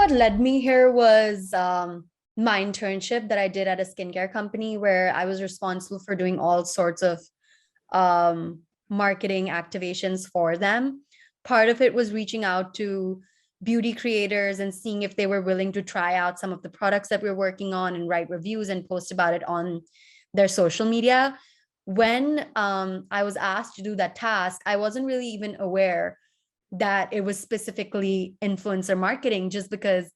what led me here was my internship that I did at a skincare company where I was responsible for doing all sorts of um, marketing activations for them. Part of it was reaching out to beauty creators and seeing if they were willing to try out some of the products that we're working on and write reviews and post about it on their social media. When I was asked to do that task, I wasn't really even aware that it was specifically influencer marketing, just because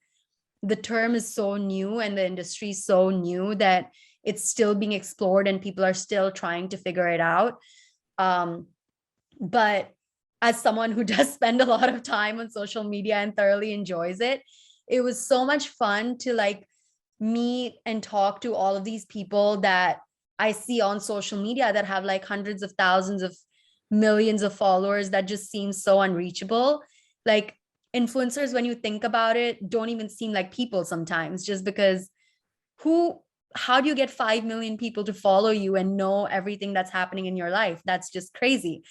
the term is so new and the industry is so new that it's still being explored and people are still trying to figure it out. Um, but as someone who does spend a lot of time on social media and thoroughly enjoys it, it was so much fun to like meet and talk to all of these people that I see on social media that have like hundreds of thousands of millions of followers that just seem so unreachable. Like influencers, when you think about it, don't even seem like people sometimes, just because who how do you get 5 million people to follow you and know everything that's happening in your life? That's just crazy.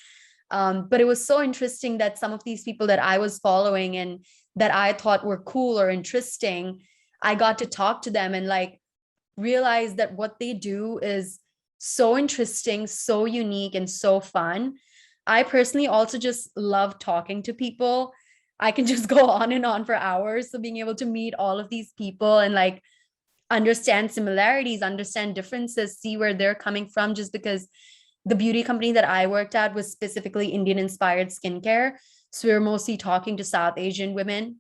But it was so interesting that some of these people that I was following and that I thought were cool or interesting, I got to talk to them and like realize that what they do is so interesting, so unique, and so fun. I personally also just love talking to people. I can just go on and on for hours. So being able to meet all of these people and like understand similarities, understand differences, see where they're coming from, just because the beauty company that I worked at was specifically Indian inspired skincare. So we were mostly talking to South Asian women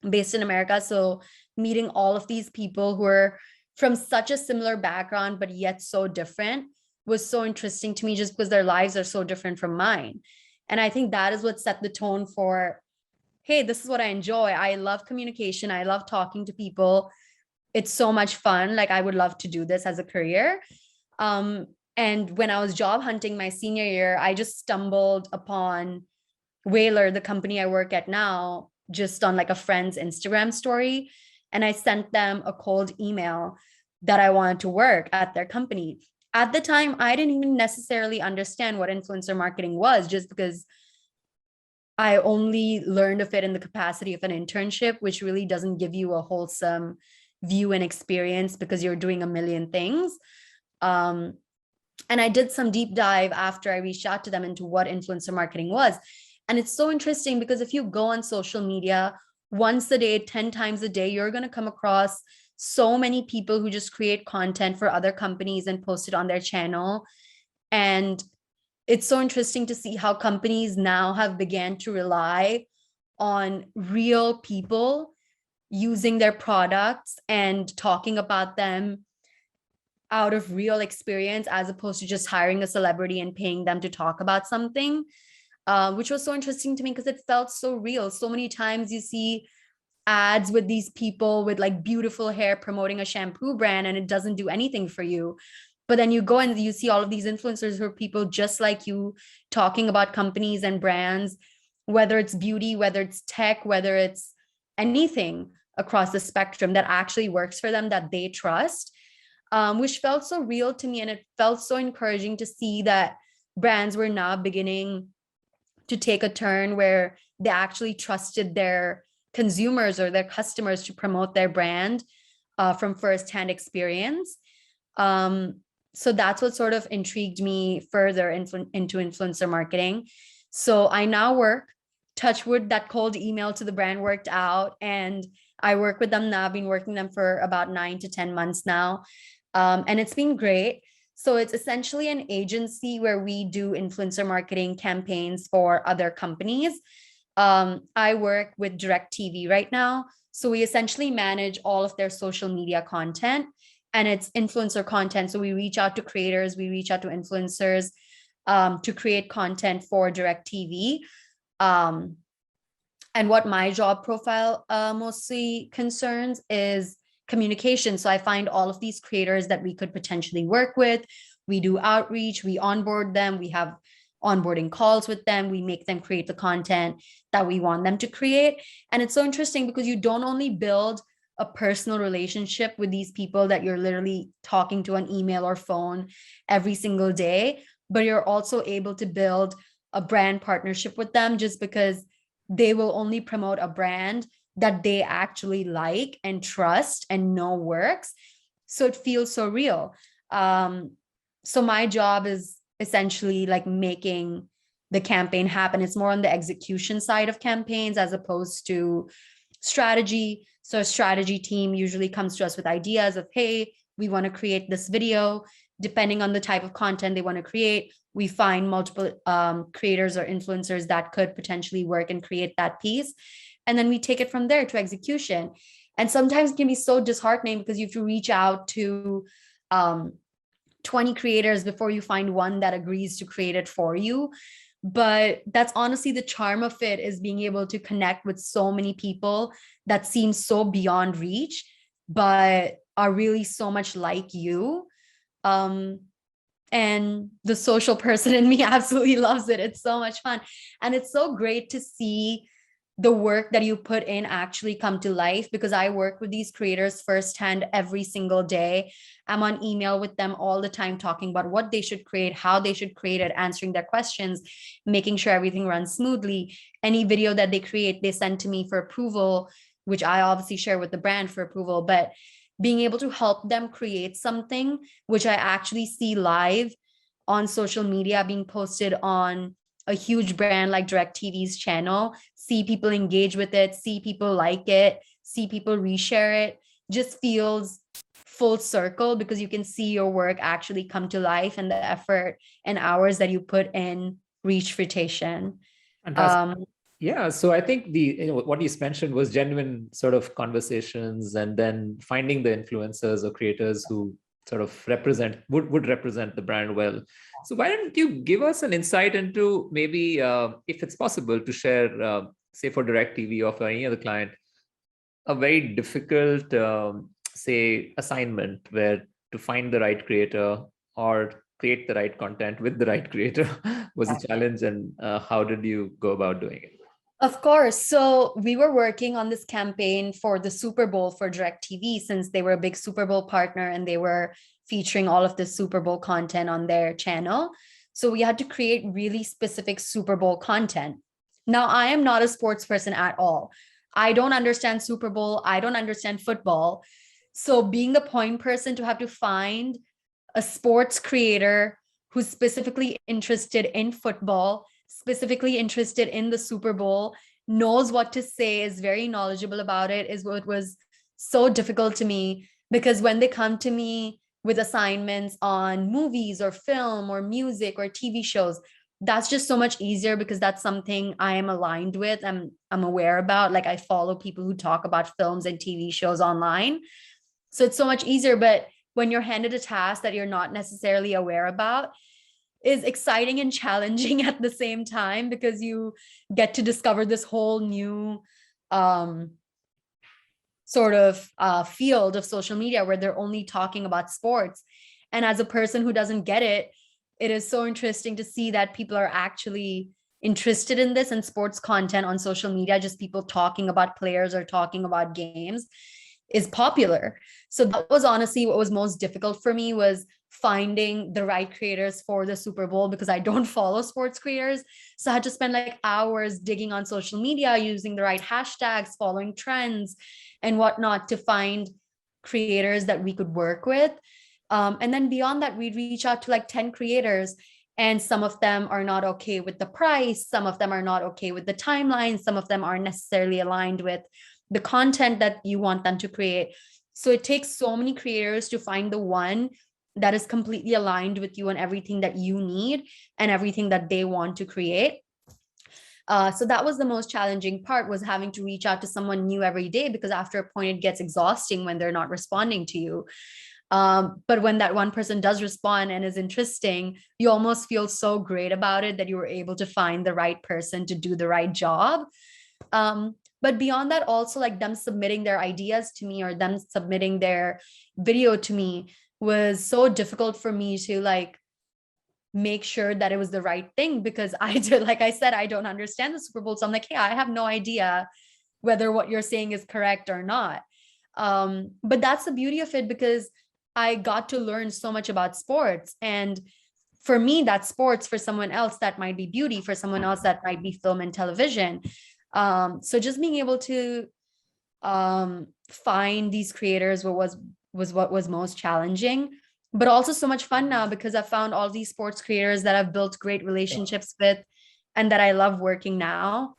based in America. So meeting all of these people who are from such a similar background, but yet so different was so interesting to me, just because their lives are so different from mine. And I think that is what set the tone for, hey, this is what I enjoy. I love communication. I love talking to people. It's so much fun. Like I would love to do this as a career. Um, and when I was job hunting my senior year, I just stumbled upon Whaler, the company I work at now, just on like a friend's Instagram story. And I sent them a cold email that I wanted to work at their company. At the time, I didn't even necessarily understand what influencer marketing was, just because I only learned of it in the capacity of an internship, which really doesn't give you a wholesome view and experience because you're doing a million things. Um, and I did some deep dive after I reached out to them into what influencer marketing was. And it's so interesting because if you go on social media once a day, 10 times a day, you're going to come across so many people who just create content for other companies and post it on their channel. And it's so interesting to see how companies now have began to rely on real people using their products and talking about them out of real experience, as opposed to just hiring a celebrity and paying them to talk about something, which was so interesting to me because it felt so real. So many times you see ads with these people with like beautiful hair promoting a shampoo brand and it doesn't do anything for you. But then you go and you see all of these influencers who are people just like you talking about companies and brands, whether it's beauty, whether it's tech, whether it's anything across the spectrum that actually works for them, that they trust, which felt so real to me. And it felt so encouraging to see that brands were now beginning to take a turn where they actually trusted their consumers or their customers to promote their brand from firsthand experience. So that's what sort of intrigued me further into influencer marketing. So I now work, touch wood, that cold email to the brand worked out, and I work with them now. I've been working them for about 9 to 10 months now. And it's been great. So it's essentially an agency where we do influencer marketing campaigns for other companies. I work with DirecTV right now. So we essentially manage all of their social media content, and it's influencer content. So we reach out to creators, we reach out to influencers to create content for DirecTV. Um, and what my job profile mostly concerns is communication. So I find all of these creators that we could potentially work with. We do outreach, we onboard them, we have onboarding calls with them, we make them create the content that we want them to create. And it's so interesting because you don't only build a personal relationship with these people that you're literally talking to on email or phone every single day, but you're also able to build a brand partnership with them, just because they will only promote a brand that they actually like and trust and know works. So it feels so real. So my job is essentially like making the campaign happen. It's more on the execution side of campaigns as opposed to strategy. So a strategy team usually comes to us with ideas of, hey, we want to create this video. Depending on the type of content they want to create, we find multiple creators or influencers that could potentially work and create that piece. And then we take it from there to execution. And sometimes it can be so disheartening because you have to reach out to 20 creators before you find one that agrees to create it for you. But that's honestly the charm of it, is being able to connect with so many people that seem so beyond reach, but are really so much like you. And the social person in me absolutely loves it. It's so much fun. And it's so great to see the work that you put in actually come to life, because I work with these creators firsthand every single day. I'm on email with them all the time, talking about what they should create, how they should create it, answering their questions, making sure everything runs smoothly. Any video that they create, they send to me for approval, which I obviously share with the brand for approval. But being able to help them create something which I actually see live on social media being posted on a huge brand like DirecTV's channel, see people engage with it, see people like it, see people reshare it, just feels full circle, because you can see your work actually come to life and the effort and hours that you put in reach fruition. Fantastic. Yeah, so I think what you mentioned was genuine sort of conversations, and then finding the influencers or creators who sort of would represent the brand well. So why don't you give us an insight into maybe, if it's possible, to share, say for DirecTV or for any other client, a very difficult, say, assignment where to find the right creator or create the right content with the right creator was a challenge, and how did you go about doing it? Of course. So we were working on this campaign for the Super Bowl for DirecTV, since they were a big Super Bowl partner and they were featuring all of the Super Bowl content on their channel. So we had to create really specific Super Bowl content. Now, I am not a sports person at all. I don't understand Super Bowl. I don't understand football. So being the point person to have to find a sports creator who's specifically interested in football, specifically interested in the Super Bowl, knows what to say, is very knowledgeable about it, is what was so difficult to me. Because when they come to me with assignments on movies or film or music or TV shows, that's just so much easier, because that's something I am aligned with. I'm aware about. Like, I follow people who talk about films and TV shows online. So it's so much easier. But when you're handed a task that you're not necessarily aware about, is exciting and challenging at the same time, because you get to discover this whole new sort of field of social media where they're only talking about sports. And as a person who doesn't get it, it is so interesting to see that people are actually interested in this, and sports content on social media, just people talking about players or talking about games, is popular. So that was honestly what was most difficult for me, was finding the right creators for the Super Bowl, because I don't follow sports creators. So I had to spend like hours digging on social media, using the right hashtags, following trends and whatnot to find creators that we could work with. And then beyond that, we'd reach out to like 10 creators, and some of them are not okay with the price. Some of them are not okay with the timeline. Some of them aren't necessarily aligned with the content that you want them to create. So it takes so many creators to find the one that is completely aligned with you and everything that you need and everything that they want to create. So that was the most challenging part, was having to reach out to someone new every day, because after a point it gets exhausting when they're not responding to you. But when that one person does respond and is interesting, you almost feel so great about it that you were able to find the right person to do the right job. But beyond that, also like them submitting their ideas to me or them submitting their video to me was so difficult for me to like make sure that it was the right thing, because I did, like I said, I don't understand the Super Bowl. So I'm like, hey, I have no idea whether what you're saying is correct or not. But that's the beauty of it, because I got to learn so much about sports. And for me, that's sports. For someone else, that might be beauty. For someone else, that might be film and television. So just being able to find these creators what was most challenging, but also so much fun now because I found all these sports creators that I've built great relationships with and that I love working now.